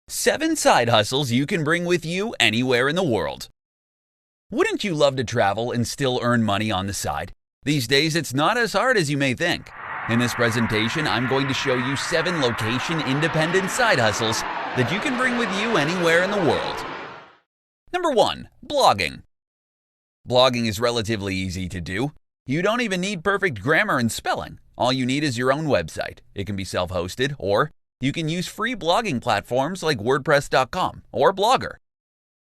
7 side hustles you can bring with you anywhere in the world. Wouldn't you love to travel and still earn money on the side? These days, it's not as hard as you may think. In this presentation, I'm going to show you 7 location-independent side hustles that you can bring with you anywhere in the world. Number 1. Blogging. Blogging is relatively easy to do. You don't even need perfect grammar and spelling. All you need is your own website. It can be self-hosted, or you can use free blogging platforms like WordPress.com or Blogger.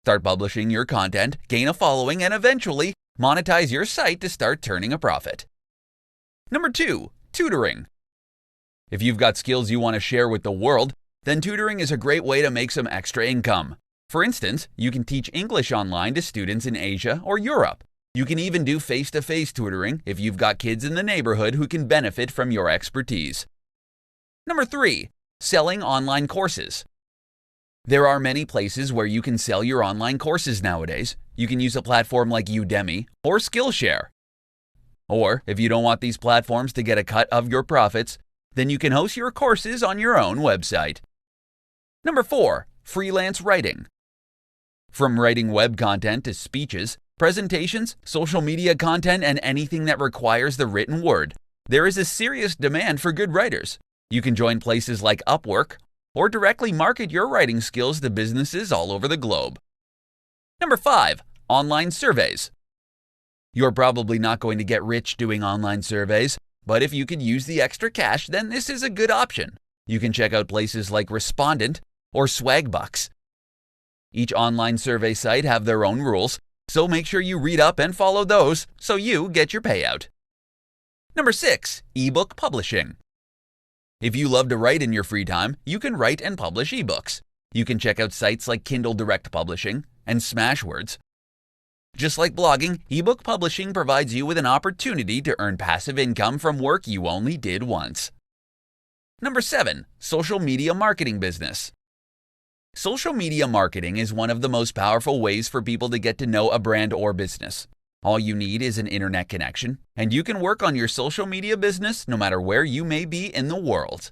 Start publishing your content, gain a following, and eventually monetize your site to start turning a profit. Number 2. Tutoring. If you've got skills you want to share with the world, then tutoring is a great way to make some extra income. For instance, you can teach English online to students in Asia or Europe. You can even do face-to-face tutoring if you've got kids in the neighborhood who can benefit from your expertise. Number 3. Selling online courses. There are many places where you can sell your online courses nowadays. You can use a platform like Udemy or Skillshare. Or, if you don't want these platforms to get a cut of your profits, then you can host your courses on your own website. Number 4. Freelance writing. From writing web content to speeches, presentations, social media content, and anything that requires the written word, there is a serious demand for good writers. You can join places like Upwork or directly market your writing skills to businesses all over the globe. Number 5. Online surveys. You're probably not going to get rich doing online surveys, but if you could use the extra cash, then this is a good option. You can check out places like Respondent or Swagbucks. Each online survey site have their own rules, so make sure you read up and follow those so you get your payout. Number 6. Ebook publishing. If you love to write in your free time, you can write and publish ebooks. You can check out sites like Kindle Direct Publishing and Smashwords. Just like blogging, ebook publishing provides you with an opportunity to earn passive income from work you only did once. Number 7. Social media marketing business. Social media marketing is one of the most powerful ways for people to get to know a brand or business. All you need is an internet connection, and you can work on your social media business no matter where you may be in the world.